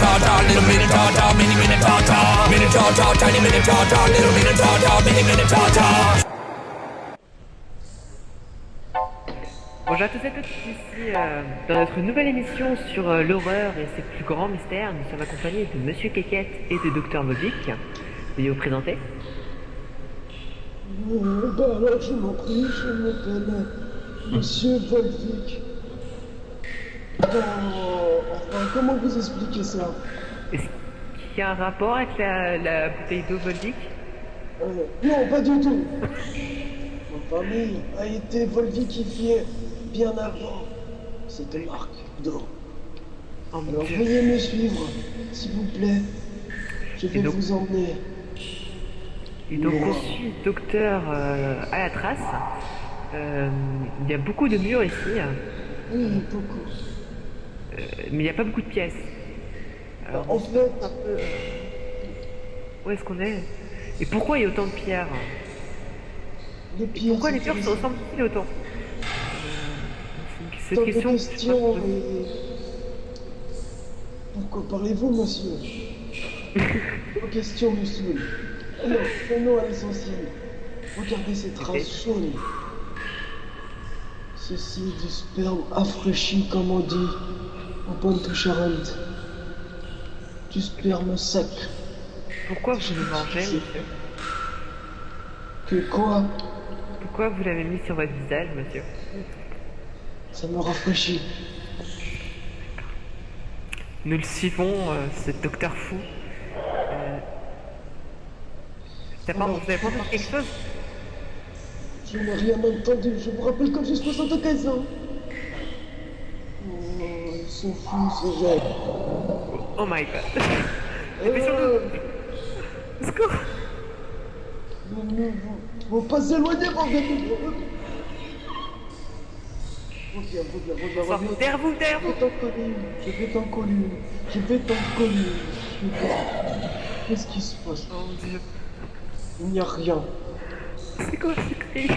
Minotaur, little Minotaur, mini Minotaur, Minotaur, tiny Minotaur, little Minotaur, mini Minotaur. Bonjour à tous et à toutes, ici dans notre nouvelle émission sur l'horreur et ses plus grands mystères, nous sommes accompagnés de Monsieur Kékette et de Docteur Volvic. Veuillez vous présenter. Alors je m'en prie, je m'appelle Monsieur Volvic. Enfin, comment vous expliquer ça? Est-ce qu'il y a un rapport avec la bouteille d'eau Volvic? Non, pas du tout. Ma famille a été volviquifiée bien avant cette marque d'eau. Oh mon Alors Dieu. veuillez me suivre, s'il vous plaît. Je vais donc- vous emmener. Et donc on suit le docteur à la trace. Il y a beaucoup de murs ici, Oui, beaucoup. mais il n'y a pas beaucoup de pièces. Alors, En fait, où est-ce qu'on est? Et pourquoi il y a autant de pierres? les pieds. Pourquoi les pierres se ressemblent-ils autant? Cette Tant de question... questions et... Pourquoi parlez-vous, monsieur? Vos questions me saoulent. Alors, venons à l'essentiel. Regardez ces traces jaunes. Ceci est du sperme affraîchi, comme on dit en Poitou-Charentes. Du sperme sec. Pourquoi vous le mangez, monsieur? Que quoi? Pourquoi vous l'avez mis sur votre visage, monsieur? Ça me rafraîchit. Nous le suivons, ce docteur fou. Alors, Vous avez entendu quelque chose? Je n'ai rien entendu. Je vous rappelle quand j'ai 75 ans. Oh, ils sont fous, ces jeunes. Oh my god. Dépêchons-nous. Au secours. Vous pas éloigner, mon gars. Reviens. Derrière vous, derrière vous. Je vais t'en coller. Qu'est-ce qui se passe? Oh mon dieu. Il n'y a rien. C'est quoi ce cri?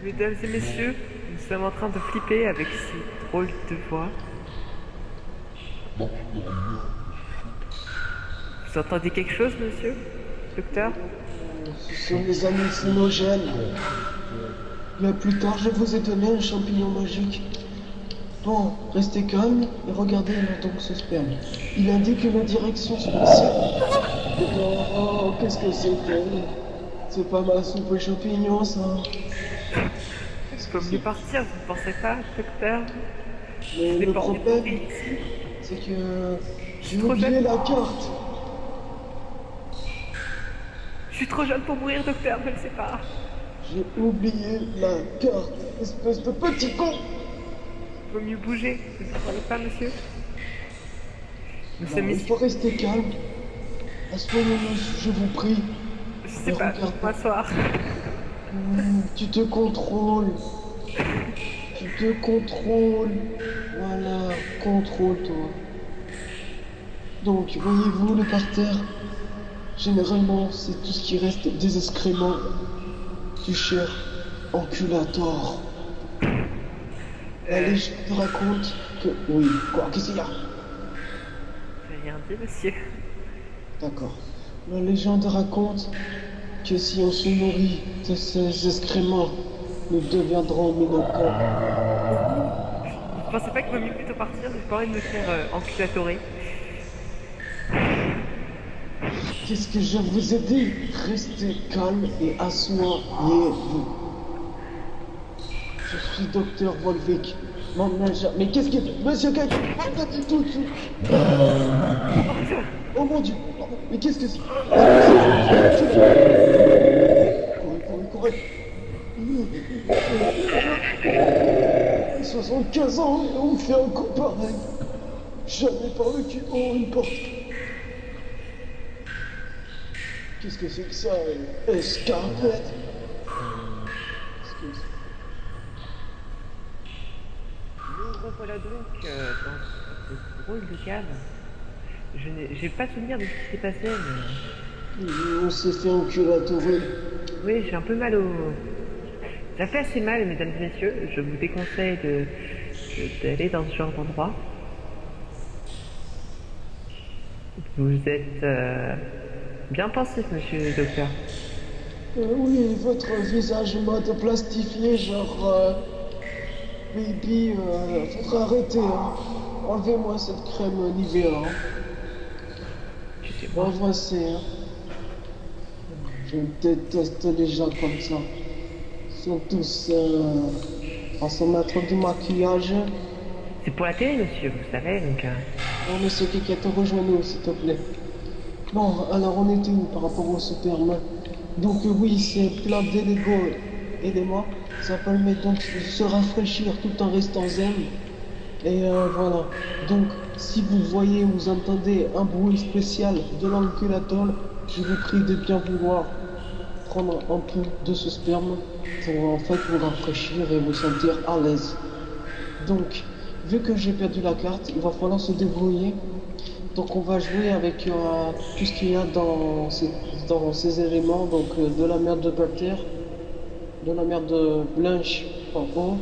Mesdames et messieurs, nous sommes en train de flipper avec ces drôles de voix. Vous entendez quelque chose, monsieur? Docteur? Ce sont des hallucinogènes. Mais plus tard, je vous ai donné un champignon magique. Bon, restez calme et regardez donc ce sperme. Il indique une direction spéciale. Oh, qu'est-ce que c'était? C'est pas ma soupe aux champignons, ça. Je peux mieux partir, vous ne pensez pas, docteur? Mais C'est le pas problème, entendu ici. c'est que j'ai trop oublié jeune. la carte. Je suis trop jeune pour mourir, docteur, je ne sais pas. J'ai oublié la carte, espèce de petit con. Vaut mieux bouger, vous ne croyez pas, monsieur? Nous Non, sommes il ici. faut rester calme. Assoyez-nous, je vous prie. Je sais Et pas, je vais regarde. m'asseoir. Tu te contrôles. Voilà, contrôle-toi. Donc, voyez-vous le parterre? Généralement, c'est tout ce qui reste des excréments du cher enculator. La légende raconte que... Oui, quoi? Qu'est-ce qu'il y a? J'ai rien dit, monsieur. D'accord. La légende raconte que si on se nourrit de ces excréments, nous deviendrons minocons. Vous pensez pas qu'il vaut mieux plutôt partir? J'ai pas envie de me faire enculatorer. Qu'est-ce que je vous ai dit? Restez calme et assoyez-vous. Je suis docteur Volvic. Mon agent... Mais qu'est-ce qu'il fait? Monsieur Kaki, arrêtez tout de suite. Oh mon Dieu. Mais qu'est-ce que c'est? Courez. 75 ans et on me fait un coup pareil. Jamais par le cul. Oh, une porte. Qu'est-ce que c'est que ça? Escarpette. Excuse. Nous revoilà donc dans cette drôle de cave. J'ai pas souvenir de ce qui s'est passé, mais... On s'est fait enculatorer. Oui, j'ai un peu mal au... Ça fait assez mal, mesdames et messieurs. Je vous déconseille de d'aller dans ce genre d'endroit. Vous êtes bien pensif, monsieur le docteur. Oui, votre visage mode plastifié, genre... baby, faudra arrêter, hein. Enlevez-moi cette crème Nivea, hein. Tu sais pas. Envoie-c'est, hein. Je déteste les gens comme ça. Ils sont tous... en se mettre du maquillage. C'est pour la télé, monsieur, vous savez, donc... Oh, monsieur Kekette, rejoins-nous, s'il te plaît. Bon, alors on était où par rapport au sperme? Donc oui, c'est plein d'éléments. Ça permet donc de se rafraîchir tout en restant zen. Et voilà. Donc, si vous voyez ou vous entendez un bruit spécial de l'enculator, je vous prie de bien vouloir prendre un peu de ce sperme pour en fait vous rafraîchir et vous sentir à l'aise. Donc, vu que j'ai perdu la carte, il va falloir se débrouiller. Donc on va jouer avec tout ce qu'il y a dans ces éléments, donc de la merde de Balter, de la merde blanche en haut,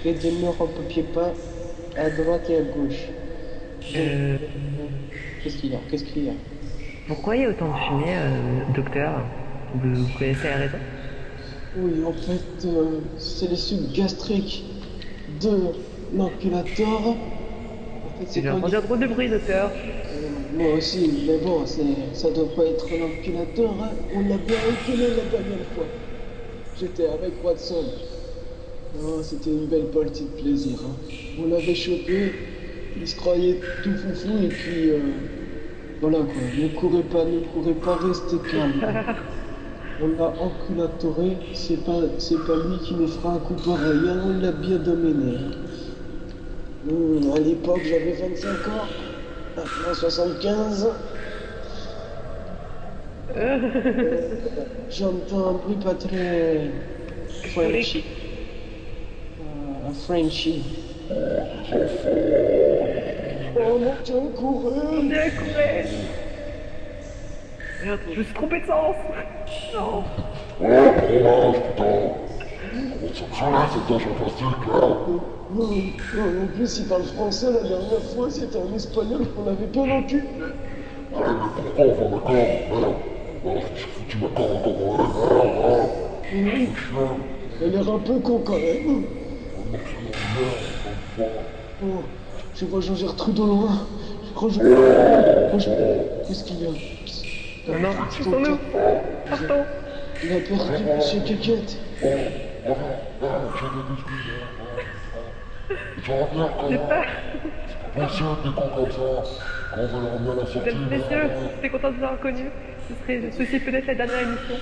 et des murs en papier peint à droite et à gauche. Donc, qu'est-ce qu'il y a? Pourquoi il y a autant de fumée, docteur? Vous connaissez la raison? Oui, en fait, c'est les sucs gastriques de l'enculator. En fait, J'ai entendu un drôle de bruit, docteur. Moi aussi, mais bon, ça doit pas être l'enculator, hein. On l'a bien enculé la dernière fois. J'étais avec Watson. Oh, c'était une belle partie de plaisir, hein. On l'avait chopé, il se croyait tout foufou et puis... voilà quoi, ne courez pas, restez calme. On l'a enculatoré, c'est pas lui qui me fera un coup pareil, hein. On l'a bien dominé. À l'époque, j'avais 25 ans. Maintenant 75. J'entends un bruit pas très Frenchy. Un Frenchy. Oh mon Dieu, courez! Bien courez! Merde, je me suis trompé de sens! Non! En plus, il parle français. La dernière fois, c'était un espagnol qu'on avait bien en cul. Il a l'air un peu con quand même. Oh, je vois Jean-Gertrude au loin. Qu'est-ce qu'il y a? Non, poussons-nous! Partons! Il a perdu Monsieur Kekette. J'ai peur! Mesdames et messieurs, j'étais content de vous avoir reconnu. Ceci peut être la dernière émission.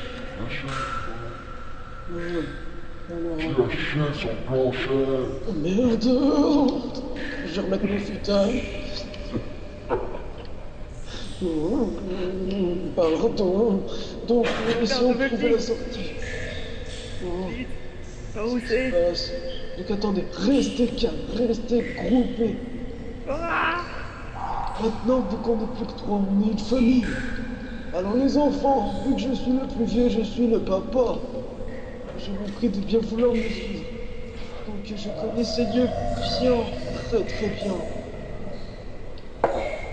Alors... Oh merde! Je vais remettre mon futail. Pardon. Donc, si on trouve la sortie. Vite. Où c'est? Donc attendez, restez calme, restez groupés. Ah! Maintenant, vu qu'on n'est plus que trois, on est une famille. Alors les enfants, vu que je suis le plus vieux, je suis le papa. Je vous prie de bien vouloir me suivre. Donc je connais ces lieux bien, très bien.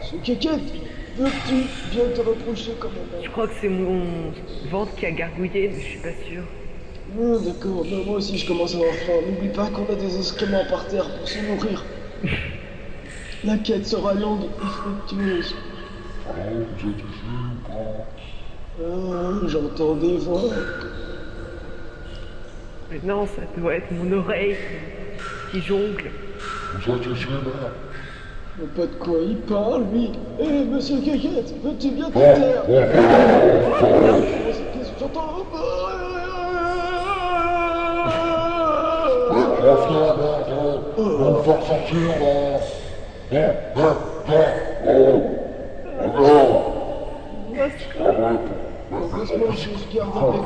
Ce Kekette, veux-tu bien te rapprocher quand même? Je crois que c'est mon ventre qui a gargouillé, mais je suis pas sûr. D'accord, ben, moi aussi je commence à avoir faim. N'oublie pas qu'on a des excréments par terre pour se nourrir. La quête sera longue et fructueuse. J'entends des voix. Mais non, ça doit être mon oreille qui jongle. Pas de quoi il parle, lui. Hé, monsieur Kekette, veux-tu bien te taire? J'entends... On va sortir Heureusement que je garde avec...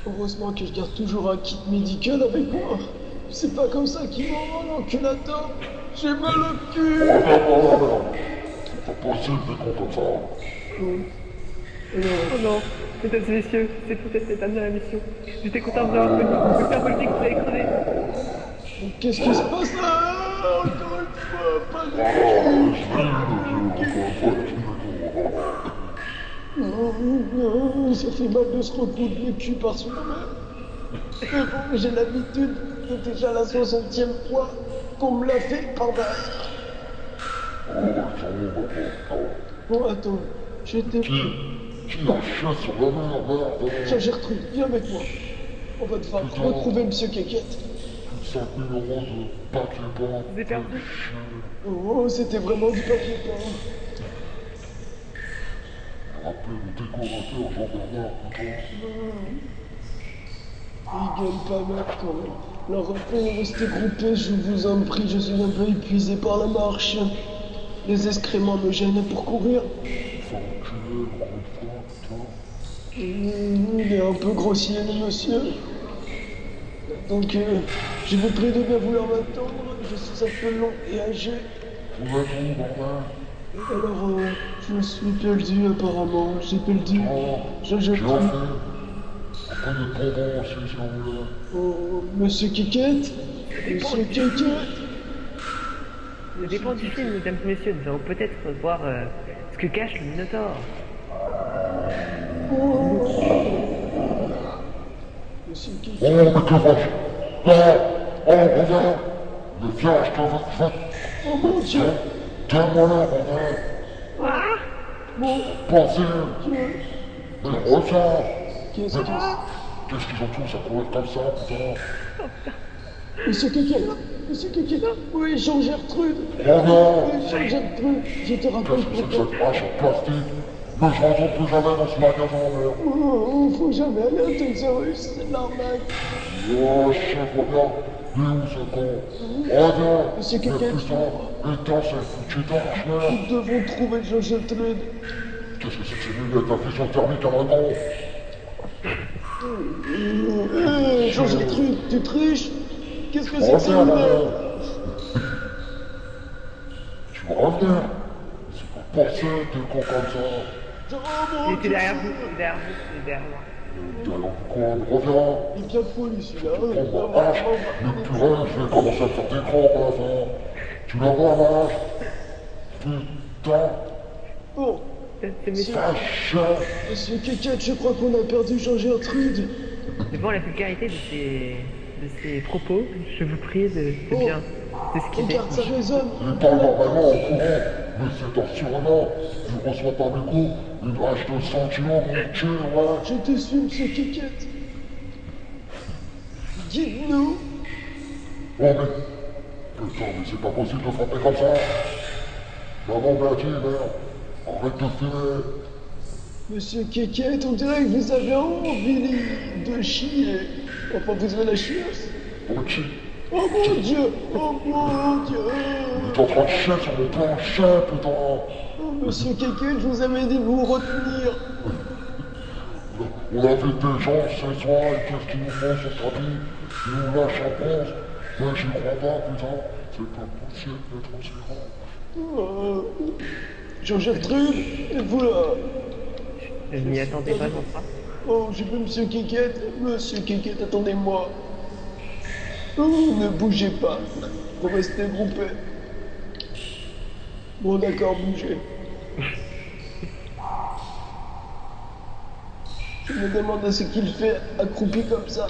Heureusement que je garde toujours un kit médical avec moi. C'est pas comme ça qu'il m'envoie l'enculator. J'ai mal au cul. C'est pas possible d'être comme ça. Oh non, mesdames et messieurs, c'est peut-être l'état de la mission. J'étais content de vous avoir connu. Docteur Volvic, vous allez crever. Qu'est-ce qui se passe là? Encore une fois, pas de... Ça fait mal de se recoudre le cul par soi-même. Mais bon, j'ai l'habitude, c'est déjà la 60e fois qu'on me l'a fait par derrière. Bon, attends, j'étais... Qui l'a chié sur la mer, merde? Tiens, Gertrude, viens avec moi. On va devoir retrouver Monsieur Kékette. 5 000 € de papier peint. Vous êtes perdu. Oh, c'était vraiment du papier peint. Rappelez le décorateur Jean-Bernard, putain. Il gueule pas mal quand même. Alors après, restez groupés, je vous en prie, je suis un peu épuisé par la marche. Les excréments me gênent pour courir. Faut enculer, encore une fois, putain. Il est un peu grossier, le monsieur. Donc, je vous prie de bien vouloir m'attendre. Je suis un peu long et âgé. Vous êtes où, bordel? Alors, je suis perdu apparemment. J'ai perdu. Oh, Je j'ai prie. fait. Après des bonbons aussi, si on veut. Oh, Monsieur Kékette. Monsieur Kékette. Ça dépend du film, mesdames et messieurs. Nous allons peut-être voir ce que cache le Minotaure. Monsieur Oh, Kékette. mais que vache! Non! Oh, reviens! Mais viens, je te veux. Oh mon Dieu. Tiens-moi là, bordel! Mon Pensez! Dieu. Mais reviens! Qu'est-ce que Qu'est-ce qu'ils ont tous à courir comme ça, putain? Monsieur Kékette. Monsieur Kékette. Oui, Jean-Gertrude. Reviens! Oui, Jean-Gertrude. Je te rappelle Qu'est-ce que c'est que pourquoi. cette hache en plastique? Mais je rentre plus jamais dans ce magasin, merde! Oh, faut jamais aller à Toys c'est de l'arnaque. Oh, chef, reviens! Il est où ce con? Reviens! Monsieur Mais Kékette. putain, éteins cette foutue torche, merde! Nous devons trouver Jean-Gertrude. Qu'est-ce que c'est que ces lunettes à fusion thermique à la con? Jean-Gertrude, tu triches? Qu'est-ce que c'est que ça, Reviens, lunettes? bordel! Tu vas revenir! C'est pas pensé, t'es con comme ça! Oh Il mon était Dieu. derrière vous, il est derrière vous, il est derrière moi. Alors, con, reviens! Il est bien fou, lui, celui-là. Prends ma hache! Mais purée, je vais commencer à te faire des grands à la fin! Tu la vois, ma hache? Putain! Bon, C'est monsieur. Ça chien! Monsieur Kékette, je crois qu'on a perdu Jean-Gertrude. Devant la vulgarité de ses propos, je vous prie de Oh. bien s'esquiver. Regarde, ça résonne. Il parle normalement en courant, mais c'est en survenant. Je reçois par le coup une hache de 100 kilos, mon cul, ouais. Je te suis, monsieur Kékette. Guide-nous. Oh mais... Putain, mais c'est pas possible de frapper comme ça. Maman Bertie, merde. Arrête de filer. Monsieur Kékette, on dirait que vous avez envie de chier. Enfin, vous avez la chieuse. Mon cul. Oh mon Dieu. Oh mon Dieu. T'es en train de chier sur mon plancher, putain. Oh, monsieur Kékette, je vous avais dit de vous retenir. On invite des gens ce soir, et qu'est-ce qu'ils nous font sur le tapis? Ils nous lâchent en bronze. Mais j'y crois pas, putain. C'est pas possible d'être aussi grand. Jean-Gertrude, êtes-vous là? Je m'y attendais vraiment pas. Oh, j'ai vu monsieur Kékette. Monsieur Kékette, attendez-moi. Oh, ne bougez pas. Vous restez groupés. Bon, d'accord, bougez. Je me demande ce qu'il fait accroupi comme ça.